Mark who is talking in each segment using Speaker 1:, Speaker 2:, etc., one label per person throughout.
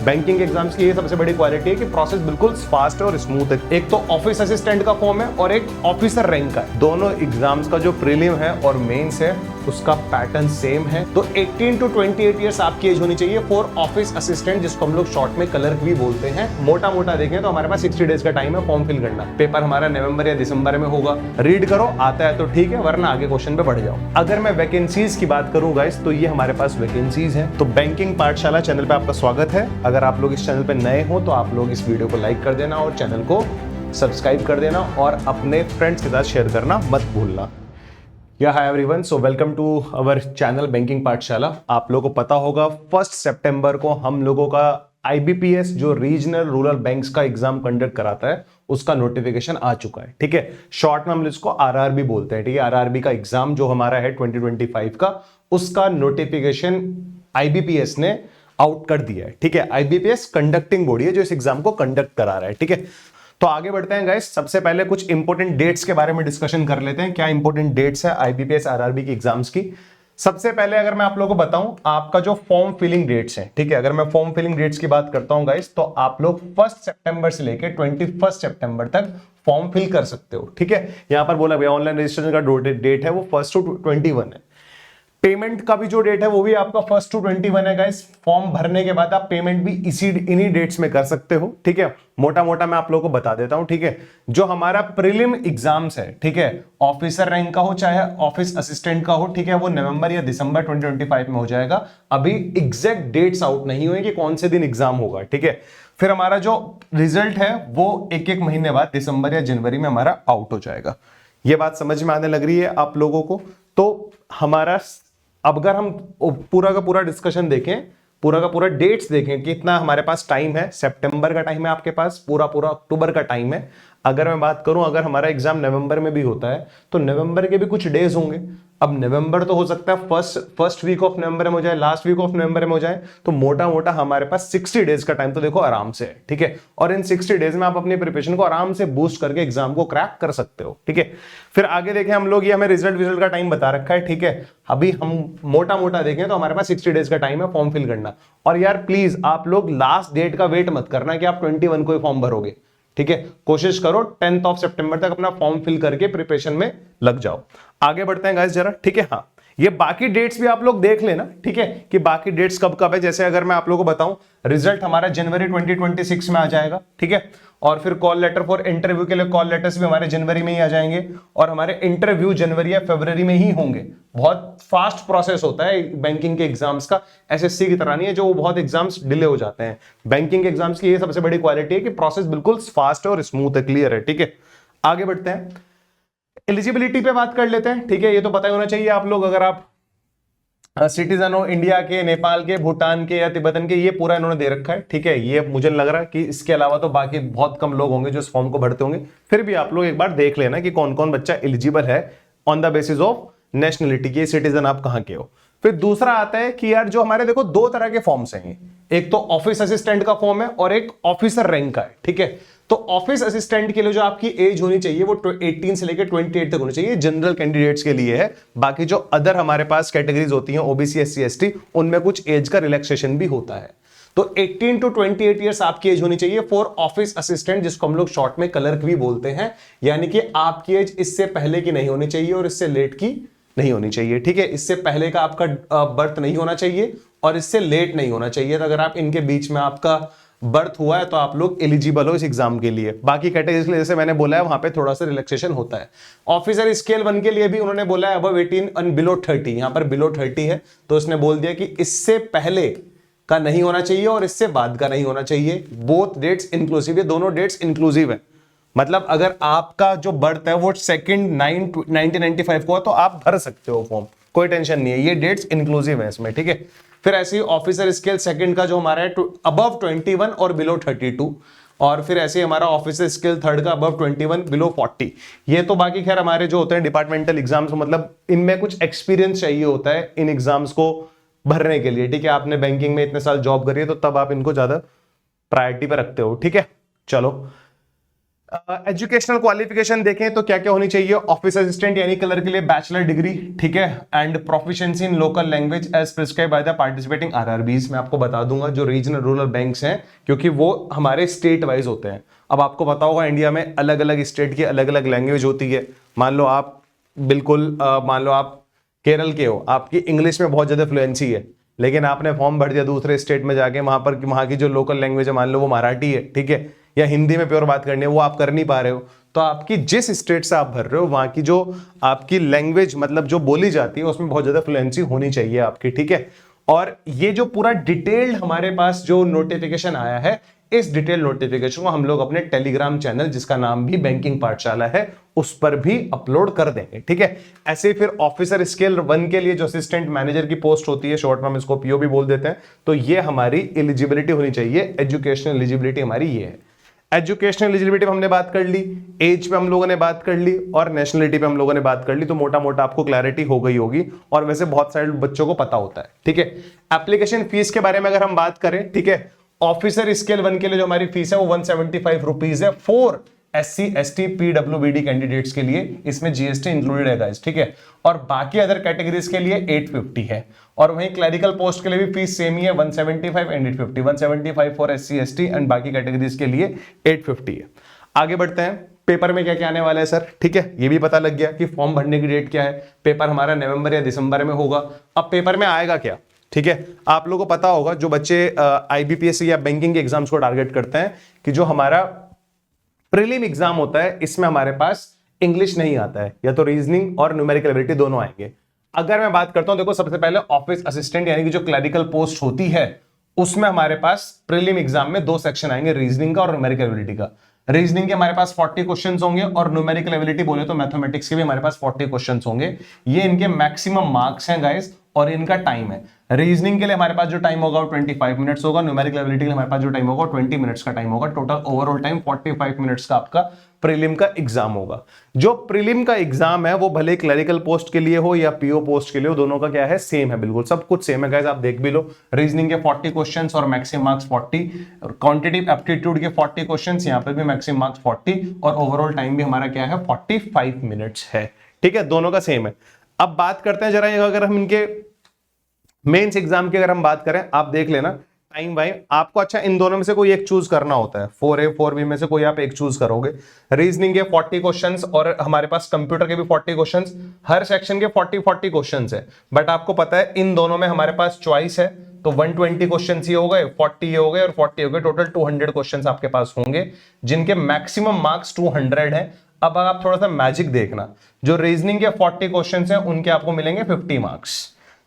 Speaker 1: Banking exams की ये सबसे बड़ी क्वालिटी है कि प्रोसेस बिल्कुल फास्ट है और स्मूथ है। एक तो ऑफिस असिस्टेंट का फॉर्म है और एक ऑफिसर रैंक का है। दोनों एग्जाम्स का जो प्रीलिम है और मेंस है उसका पैटर्न सेम है। तो 18 to 28 ईयर्स आपकी एज होनी चाहिए फॉर ऑफिस असिस्टेंट, जिसको हम लोग शॉर्ट में क्लर्क भी बोलते हैं। मोटा मोटा देखें तो हमारे पास 60 डेज का टाइम है फॉर्म फिल करना। पेपर हमारा नवंबर या दिसंबर में होगा। रीड करो, आता है तो ठीक है, वरना आगे क्वेश्चन पे बढ़ जाओ। अगर मैं वैकेंसीज की बात करूं गाइस, तो ये हमारे पास वैकेंसीज हैं। तो बैंकिंग पाठशाला चैनल पे आपका स्वागत है। अगर आप लोग इस चैनल पे नए हो तो आप लोग इस वीडियो को लाइक कर देना और चैनल को सब्सक्राइब कर देना और अपने फ्रेंड्स के साथ शेयर करना मत भूलना। Hi everyone, so welcome to our channel banking Pathshala. आप लोगों को पता होगा 1 सितंबर को हम लोगों का आईबीपीएस जो रीजनल रूरल बैंक्स का एग्जाम कंडक्ट कराता है उसका नोटिफिकेशन आ चुका है। ठीक है, शॉर्ट में हम इसको आरआरबी बोलते हैं। ठीक है, आरआरबी का एग्जाम जो हमारा है 2025 का, उसका नोटिफिकेशन आईबीपीएस ने आउट कर दिया है। ठीक है, आईबीपीएस कंडक्टिंग बॉडी है जो इस एग्जाम को कंडक्ट करा रहा है। ठीक है, तो आगे बढ़ते हैं गाइस। सबसे पहले कुछ इंपॉर्टेंट डेट्स के बारे में डिस्कशन कर लेते हैं। क्या इंपॉर्टेंट डेट्स है आईबीपीएस आरआरबी की एग्जाम्स की? सबसे पहले अगर मैं आप लोगों को बताऊं, आपका जो फॉर्म फिलिंग डेट्स हैं, ठीक है, अगर मैं फॉर्म फिलिंग डेट्स की बात करता हूं गाइस, तो आप लोग 1 सितंबर से लेकर 21 सितंबर तक फॉर्म फिल कर सकते हो। ठीक है, यहां पर बोला गया ऑनलाइन रजिस्ट्रेशन का डेट है वो 1 to 21 है। पेमेंट का भी जो डेट है वो भी आपका 1 to 21 है गाइस। फॉर्म भरने के बाद आप पेमेंट भी इन्हीं डेट्स में कर सकते हो। ठीक है, मोटा मोटा मैं आप लोगों को बता देता हूं। ठीक है, जो हमारा प्रीलिम एग्जाम्स है, ठीक है, ऑफिसर रैंक का हो चाहे ऑफिस असिस्टेंट का हो, ठीक है, वो नवंबर या दिसंबर 2025 में हो जाएगा। अभी एग्जैक्ट डेट्स आउट नहीं हुए कि कौन से दिन एग्जाम होगा। ठीक है, फिर हमारा जो रिजल्ट है वो एक महीने बाद दिसंबर या जनवरी में हमारा आउट हो जाएगा। ये बात समझ में आने लग रही है आप लोगों को? तो हमारा अब अगर हम पूरा का पूरा डिस्कशन देखें, पूरा का पूरा डेट्स देखें कि इतना हमारे पास टाइम है। सितंबर का टाइम है आपके पास, पूरा अक्टूबर का टाइम है। अगर मैं बात करूं, अगर हमारा एग्जाम नवंबर में भी होता है तो नवंबर के भी कुछ डेज होंगे। अब नवंबर तो हो सकता है फर्स्ट वीक ऑफ नवंबर में हो जाए, लास्ट वीक ऑफ नवंबर में हो जाए, तो मोटा मोटा हमारे पास 60 डेज का टाइम तो देखो आराम से है। ठीक है, और इन 60 डेज में आप अपनी प्रिपरेशन को आराम से बूस्ट करके एग्जाम को क्रैक कर सकते हो। ठीक है, फिर आगे देखें हम लोग, ये हमें रिजल्ट का टाइम बता रखा है। ठीक है, अभी हम मोटा मोटा देखें तो हमारे पास 60 डेज का टाइम है फॉर्म फिल करना। और यार प्लीज आप लोग लास्ट डेट का वेट मत करना कि आप 21 को ही फॉर्म भरोगे। ठीक है, कोशिश करो 10 सितंबर तक अपना फॉर्म फिल करके प्रिपरेशन में लग जाओ। आगे बढ़ते हैं गाइस जरा। ठीक है, हाँ, ये बाकी डेट्स भी आप लोग देख लेना। ठीक है, कि बाकी डेट्स कब कब है। जैसे अगर मैं आप लोगों को बताऊं, रिजल्ट हमारा जनवरी 2026 में आ जाएगा। ठीक है, और फिर कॉल लेटर फॉर इंटरव्यू के लिए कॉल लेटर्स भी हमारे जनवरी में ही आ जाएंगे और हमारे इंटरव्यू जनवरी या फरवरी में ही होंगे। बहुत फास्ट प्रोसेस होता है बैंकिंग के एग्जाम्स का, एसएससी की तरह नहीं है जो बहुत एग्जाम्स डिले हो जाते हैं। बैंकिंग एग्जाम्स की ये सबसे बड़ी क्वालिटी है कि प्रोसेस बिल्कुल फास्ट है और स्मूथ है, क्लियर है। ठीक है, आगे बढ़ते हैं, एलिजिबिलिटी पे बात कर लेते हैं। ठीक है, ये तो पता ही होना चाहिए आप लोग, अगर आप सिटीजन हो इंडिया के, नेपाल के, भूटान के या तिब्बतन के, ये पूरा इन्होंने दे रखा है। ठीक है, ये मुझे लग रहा है कि इसके अलावा तो बाकी बहुत कम लोग होंगे जो इस फॉर्म को भरते होंगे। फिर भी आप लोग एक बार देख लेना कि कौन कौन बच्चा एलिजिबल है on the basis of nationality की, सिटीजन आप कहां के हो। फिर दूसरा आता है कि यार जो हमारे देखो दो तरह के फॉर्म्स हैं, एक तो ऑफिस असिस्टेंट का फॉर्म है और एक ऑफिसर रैंक का है। ठीक है, तो ऑफिस असिस्टेंट के लिए जो आपकी एज होनी चाहिए वो 18 से लेकर 28 तक होनी चाहिए, जनरल कैंडिडेट्स के लिए है। बाकी जो अदर हमारे पास कैटेगरीज होती हैं, ओबीसी, एससी, एसटी, उनमें कुछ एज का रिलैक्सेशन भी होता है। तो 18 to 28 ईयर्स आपकी एज होनी चाहिए फॉर ऑफिस असिस्टेंट, जिसको हम लोग शॉर्ट में क्लर्क भी बोलते हैं। यानी कि आपकी एज इससे पहले की नहीं होनी चाहिए और इससे लेट की नहीं होनी चाहिए। ठीक है, इससे पहले का आपका बर्थ नहीं होना चाहिए और इससे लेट नहीं होना चाहिए। तो अगर आप इनके बीच में आपका बर्थ हुआ है तो आप लोग एलिजिबल हो इस एग्जाम के लिए। बाकी कैटेगरीज के लिए जैसे मैंने बोला है वहां पे थोड़ा सा रिलैक्सेशन होता है। ऑफिसर स्केल 1 के लिए भी उन्होंने बोला है अबव 18 एंड बिलो 30, यहां पर बिलो 30 है तो उसने बोल दिया कि इससे पहले का नहीं होना चाहिए और इससे बाद का नहीं होना चाहिए। बोथ डेट्स इंक्लूसिव है, दोनों डेट्स इंक्लूसिव है। मतलब अगर आपका जो बर्थ है वो 2/9/1995 को है तो आप भर सकते हो फॉर्म, कोई टेंशन नहीं है, ये डेट्स इंक्लूसिव है इसमें। ठीक है, फिर ऐसे ही ऑफिसर स्केल सेकंड का जो हमारा है अबव 21 और बिलो 32, और फिर ऐसे ही हमारा ऑफिसर स्केल थर्ड का अबव 21 बिलो 40। ये तो बाकी खैर हमारे जो होते हैं डिपार्टमेंटल एग्जाम्स, मतलब इनमें कुछ एक्सपीरियंस चाहिए होता है इन एग्जाम्स को भरने के लिए। ठीक है, आपने बैंकिंग में इतने साल जॉब करी है तो तब आप इनको ज्यादा प्रायोरिटी पे रखते हो। ठीक है, चलो एजुकेशनल क्वालिफिकेशन देखें तो क्या क्या होनी चाहिए। ऑफिस असिस्टेंट यानी क्लर्क के लिए बैचलर डिग्री, ठीक है, and proficiency in local language as prescribe by the participating RRBs. मैं आपको बता दूंगा जो रीजनल रूरल बैंक्स हैं, क्योंकि वो हमारे स्टेट वाइज होते हैं। अब आपको पता होगा इंडिया में अलग अलग स्टेट की अलग अलग लैंग्वेज होती है। मान लो आप मान लो आप केरल के हो, आपकी इंग्लिश में बहुत ज्यादा फ्लुएंसी है, लेकिन आपने फॉर्म भर दिया दूसरे स्टेट में जाके, वहां की जो लोकल लैंग्वेज है, मान लो वो मराठी है, ठीक है, या हिंदी में प्योर बात करनी है, वो आप कर नहीं पा रहे हो, तो आपकी जिस स्टेट से आप भर रहे हो वहां की जो आपकी लैंग्वेज मतलब जो बोली जाती है उसमें बहुत ज्यादा फ्लुएंसी होनी चाहिए आपकी, ठीक है। और ये जो पूरा डिटेल्ड हमारे पास जो नोटिफिकेशन आया है, इस डिटेल नोटिफिकेशन को हम लोग अपने टेलीग्राम चैनल जिसका नाम भी बैंकिंग पाठशाला है उस पर भी अपलोड कर देंगे, ठीक है। ऐसे फिर ऑफिसर स्केल 1 के लिए जो असिस्टेंट मैनेजर की पोस्ट होती है, शॉर्ट में इसको पीओ भी बोल देते हैं, तो ये हमारी एलिजिबिलिटी होनी चाहिए। एजुकेशनल एलिजिबिलिटी हमारी ये है। एजुकेशनल एलिजिबिलिटी पे हमने बात कर ली, एज पे हम लोगों ने बात कर ली, और नेशनलिटी पे हम लोगों ने बात कर ली, तो मोटा मोटा आपको क्लैरिटी हो गई होगी, और वैसे बहुत सारे बच्चों को पता होता है, ठीक है। एप्लीकेशन फीस के बारे में अगर हम बात करें, ठीक है, ऑफिसर स्केल 1 के लिए जो हमारी फीस है वो 175 रुपीज है for SC ST PWBD candidates के लिए, इसमें GST इंक्लूडेड है गाइस, ठीक है। और बाकी अदर कैटेगरीज के लिए 850 है, और वहीं क्लरिकल पोस्ट के लिए भी फीस सेम ही है, 175 and 850, 175 for SC ST and बाकी कैटेगरीज के लिए 850 है। आगे बढ़ते हैं, पेपर में क्या क्या आने वाला है सर, ठीक है, ये भी पता लग गया कि फॉर्म भरने की डेट क्या है। पेपर हमारा नवंबर या दिसंबर में होगा। अब पेपर में आएगा क्या, ठीक है, आप लोगों को पता होगा जो बच्चे IBPS या बैंकिंग के एग्जाम्स को टारगेट करते हैं कि जो हमारा प्रीलिम एग्जाम होता है इसमें हमारे पास इंग्लिश नहीं आता है, या तो रीजनिंग और न्यूमेरिकल एबिलिटी दोनों आएंगे। अगर मैं बात करता हूं, देखो सबसे पहले ऑफिस असिस्टेंट यानी कि जो क्लरिकल पोस्ट होती है उसमें हमारे पास प्रीलिम एग्जाम में 2 सेक्शन आएंगे, रीजनिंग का और न्यूमेरिकल एबिलिटी का। रीजनिंग के हमारे पास 40 क्वेश्चंस होंगे, और न्यूमेरिकल एबिलिटी बोले तो मैथमेटिक्स के भी हमारे पास 40 क्वेश्चंस होंगे। ये इनके मैक्सिमम मार्क्स हैं गाइस, और इनका टाइम है। रीजनिंग के लिए हमारे पास जो टाइम होगा वो 25 मिनट्स होगा, न्यूमेरिकल एबिलिटी के लिए हमारे पास जो टाइम होगा 20 मिनट्स का टाइम होगा। टोटल ओवरऑल टाइम 45 मिनट्स का आपका प्रीलिम का एग्जाम होगा। जो प्रीलिम का एग्जाम है वो भले क्लरिकल पोस्ट के लिए हो या PO पोस्ट के लिए हो, दोनों का क्या है, सेम है, बिल्कुल सब कुछ सेम है गाइस, आप देख भी लो। रीजनिंग के 40 क्वेश्चंस और मैक्सिमम मार्क्स 40, क्वांटिटेटिव एप्टीट्यूड के 40 क्वेश्चंस, यहां पर भी मैक्सिमम मार्क्स 40, और ओवरऑल टाइम भी हमारा क्या है, 45 मिनट्स है, ठीक है, दोनों का सेम है। अब बात करते हैं जरा, अगर हम इनके मेंस एग्जाम की अगर हम बात करें, आप देख लेना टाइम वाइज आपको, अच्छा इन दोनों में से कोई एक चूज करना होता है, 4A 4B में से कोई आप एक चूज करोगे। रीजनिंग के 40 क्वेश्चंस और हमारे पास कंप्यूटर के भी 40 क्वेश्चंस, हर सेक्शन के 40 क्वेश्चंस है, बट आपको पता है इन दोनों में हमारे पास चॉइस है, तो 120 क्वेश्चन ये हो गए, 40 ये हो गए और 40 हो गए, टोटल 200 क्वेश्चन आपके पास होंगे, जिनके मैक्सिमम मार्क्स 200 है। अब आप थोड़ा सा मैजिक देखना, जो रीजनिंग के 40 क्वेश्चन है उनके आपको मिलेंगे 50 मार्क्स,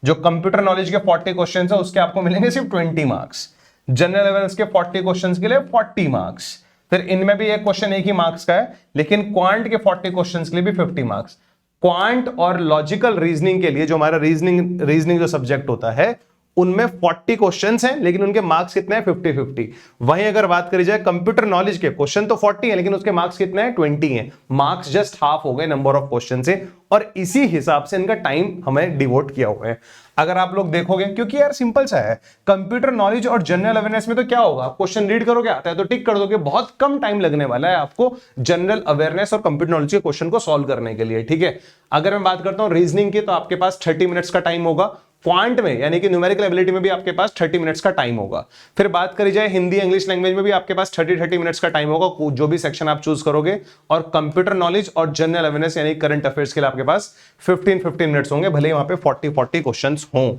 Speaker 1: जो कंप्यूटर नॉलेज के 40 क्वेश्चंस है उसके आपको मिलेंगे सिर्फ 20 मार्क्स, जनरल अवेयरनेस के 40 क्वेश्चंस के लिए 40 मार्क्स, फिर इनमें भी एक क्वेश्चन एक ही मार्क्स का है, लेकिन क्वांट के 40 क्वेश्चंस के लिए भी 50 मार्क्स। क्वांट और लॉजिकल रीजनिंग के लिए जो हमारा रीजनिंग जो सब्जेक्ट होता है उनमें 40 क्वेश्चंस हैं, लेकिन उनके मार्क्स कितने हैं, 50-50। वहीं अगर बात करी जाए कंप्यूटर नॉलेज के, क्वेश्चन तो 40 है लेकिन उसके मार्क्स कितने हैं, 20 हैं, मार्क्स जस्ट हाफ हो गए नंबर ऑफ क्वेश्चन से, और इसी हिसाब से इनका टाइम हमें डिवोट किया हुआ है। अगर आप लोग देखोगे, क्योंकि यार सिंपल सा है, कंप्यूटर नॉलेज और जनरल अवेयरनेस में तो क्या होगा, क्वेश्चन रीड करोगे आता है तो टिक कर दोगे, बहुत कम टाइम लगने वाला है आपको जनरल अवेयरनेस और कंप्यूटर नॉलेज के क्वेश्चन को सॉल्व करने के लिए, ठीक है। अगर मैं बात करता हूं रीजनिंग की, तो आपके पास 30 मिनट्स का टाइम होगा, क्वांट में यानी कि न्यूमेरिकल एबिलिटी में भी आपके पास 30 मिनट्स का टाइम होगा। फिर बात करी जाए हिंदी इंग्लिश लैंग्वेज में भी आपके पास 30 मिनट्स का टाइम होगा, जो भी सेक्शन आप चूज करोगे, और कंप्यूटर नॉलेज और जनरल अवेयरनेस यानी करंट अफेयर्स के लिए आपके पास 15 मिनट्स होंगे, भले वहां पे 40 क्वेश्चंस हों,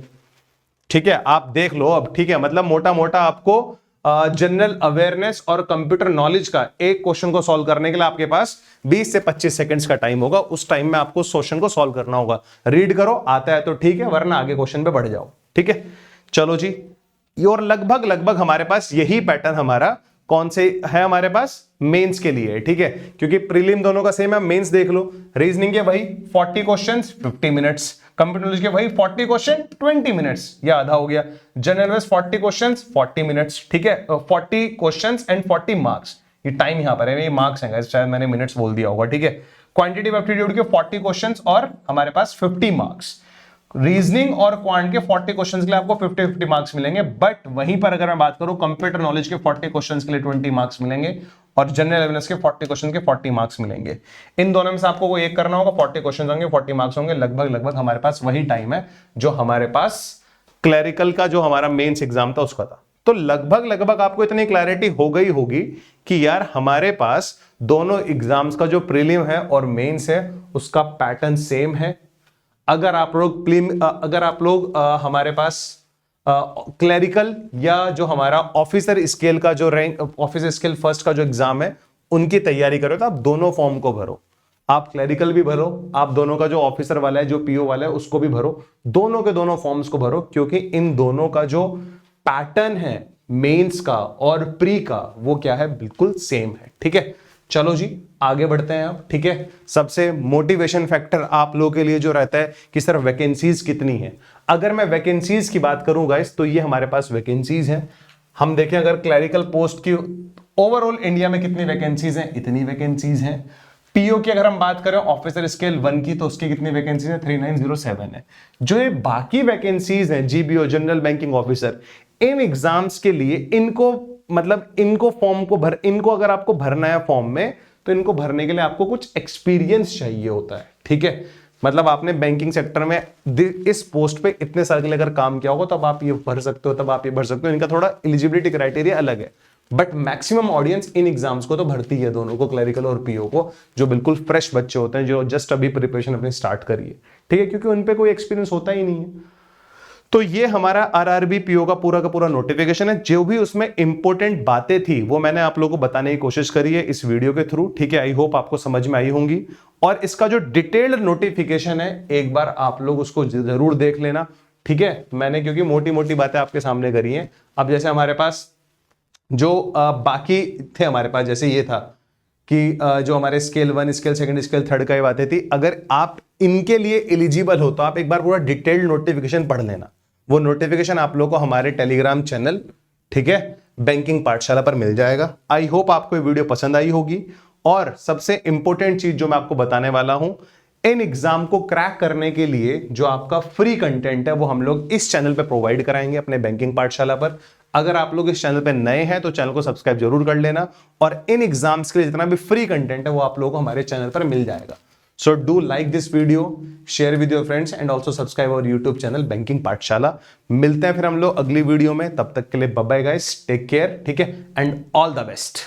Speaker 1: ठीक है, आप देख लो अब, ठीक है, मतलब मोटा मोटा आपको जनरल अवेयरनेस और कंप्यूटर नॉलेज का एक क्वेश्चन को सॉल्व करने के लिए आपके पास 20 से 25 सेकंड्स का टाइम होगा, उस टाइम में आपको उस क्वेश्चन को सॉल्व करना होगा। रीड करो, आता है तो ठीक है, वरना आगे क्वेश्चन पे बढ़ जाओ, ठीक है। चलो जी, और लगभग हमारे पास यही पैटर्न हमारा कौन से है हमारे पास, मेंस के लिए, ठीक है, क्योंकि प्रीलिम दोनों का सेम है। मेंस देख लो, रीजनिंग के वही 40 क्वेश्चंस 50 मिनट्स, कंप्यूटर नॉलेज के वही 40 क्वेश्चन 20 मिनट्स, ये आधा हो गया। जनरल अवेयरनेस 40 क्वेश्चंस 40 मिनट्स, ठीक है, 40 क्वेश्चंस एंड 40 मार्क्स, ये टाइम यहां पर है, ये मार्क्स हैं, शायद मैंने मिनट्स बोल दिया होगा, ठीक है। क्वांटिटेटिव एप्टीट्यूड के 40 क्वेश्चंस और हमारे पास 50 मार्क्स, रीजनिंग और क्वांट के 40 क्वेश्चंस के लिए आपको 50-50 मार्क्स मिलेंगे, बट वहीं पर अगर मैं बात करूं कंप्यूटर नॉलेज के 40 क्वेश्चंस के लिए 20 मार्क्स मिलेंगे, और जनरल अवेयरनेस के 40 क्वेश्चन के 40 मार्क्स मिलेंगे। इन दोनों में से आपको कोई एक करना होगा, 40 क्वेश्चन होंगे, 40 मार्क्स होंगे। लगभग हमारे पास वही टाइम है जो हमारे पास क्लरिकल का जो हमारा मेंस एग्जाम था उसका था। तो लगभग आपको इतनी क्लैरिटी हो गई होगी कि यार हमारे पास दोनों एग्जाम्स का जो प्रीलिम है और मेंस है उसका पैटर्न सेम है। अगर आप लोग हमारे पास क्लरिकल या जो हमारा ऑफिसर स्केल का जो रैंक, ऑफिसर स्केल फर्स्ट का जो एग्जाम है उनकी तैयारी करो तो आप दोनों फॉर्म को भरो। आप क्लरिकल भी भरो, आप दोनों का जो ऑफिसर वाला है, जो पीओ वाला है, उसको भी भरो। दोनों के दोनों फॉर्म्स को भरो, क्योंकि इन दोनों का जो पैटर्न है मेंस का और प्री का वो क्या है, बिल्कुल सेम है। ठीक है, चलो जी आगे बढ़ते हैं अब। ठीक है, सबसे मोटिवेशन फैक्टर आप लोगों के लिए जो रहता है कि सर वैकेंसीज कितनी है। अगर मैं वैकेंसीज की बात करूं गाइस तो ये हमारे पास वैकेंसीज हैं। हम देखें अगर क्लरिकल पोस्ट की ओवरऑल इंडिया में कितनी वैकेंसीज हैं, इतनी वैकेंसीज हैं। पीओ की अगर हम बात करें ऑफिसर स्केल 1 की तो उसकी कितनी वैकेंसीज है, 3907 है। जो ये बाकी वैकेंसीज हैं जीबीओ जनरल बैंकिंग ऑफिसर, इन एग्जाम्स के लिए इनको अगर आपको भरना है फॉर्म में तो इनको भरने के लिए आपको कुछ एक्सपीरियंस चाहिए होता है। ठीक है, मतलब आपने बैंकिंग सेक्टर में इस पोस्ट पे इतने साल के लिए अगर काम किया होगा तब आप ये भर सकते हो, तब आप ये भर सकते हो। इनका थोड़ा एलिजिबिलिटी क्राइटेरिया अलग है, but maximum audience in exams को तो भरती है, दोनों को, क्लरिकल और पीओ को, जो बिल्कुल फ्रेश बच्चे होते हैं जो जस्ट अभी प्रिपरेशन अपनी स्टार्ट करी है। ठीक है, क्योंकि उन पे कोई एक्सपीरियंस होता ही नहीं है। तो ये हमारा आरआरबी पीओ का पूरा नोटिफिकेशन है। जो भी उसमें इंपॉर्टेंट बातें थी वो मैंने आप लोगों को बताने की कोशिश करी है इस वीडियो के थ्रू। ठीक है, आई होप आपको समझ में आई होंगी। और इसका जो डिटेल्ड नोटिफिकेशन है एक बार आप लोग उसको जरूर देख लेना। ठीक है, मैंने क्योंकि मोटी मोटी बातें आपके सामने करी हैं। अब जैसे हमारे पास जो बाकी थे, हमारे पास जैसे ये था कि जो हमारे स्केल 1, स्केल 2, स्केल 3 का ये बातें थी, अगर आप इनके लिए एलिजिबल हो तो आप एक बार पूरा डिटेल्ड नोटिफिकेशन पढ़ लेना। वो नोटिफिकेशन आप लोगों को हमारे टेलीग्राम चैनल, ठीक है, बैंकिंग पाठशाला पर मिल जाएगा। आई होप आपको ये वीडियो पसंद आई होगी। और सबसे इंपॉर्टेंट चीज जो मैं आपको बताने वाला हूं, इन एग्जाम को क्रैक करने के लिए जो आपका फ्री कंटेंट है वो हम लोग इस चैनल पे प्रोवाइड कराएंगे अपने बैंकिंग पाठशाला पर। अगर आप लोग इस चैनल पे नए हैं तो चैनल को सब्सक्राइब जरूर कर लेना, और इन एग्जाम्स के लिए जितना भी फ्री कंटेंट है वो आप लोगों को हमारे चैनल पर मिल जाएगा। So do like this video, share with your friends and also subscribe our YouTube channel banking पाठशाला। मिलते हैं फिर हम लोग अगली वीडियो में, तब तक के लिए bye bye guys, take care. ठीक है, एंड ऑल द बेस्ट।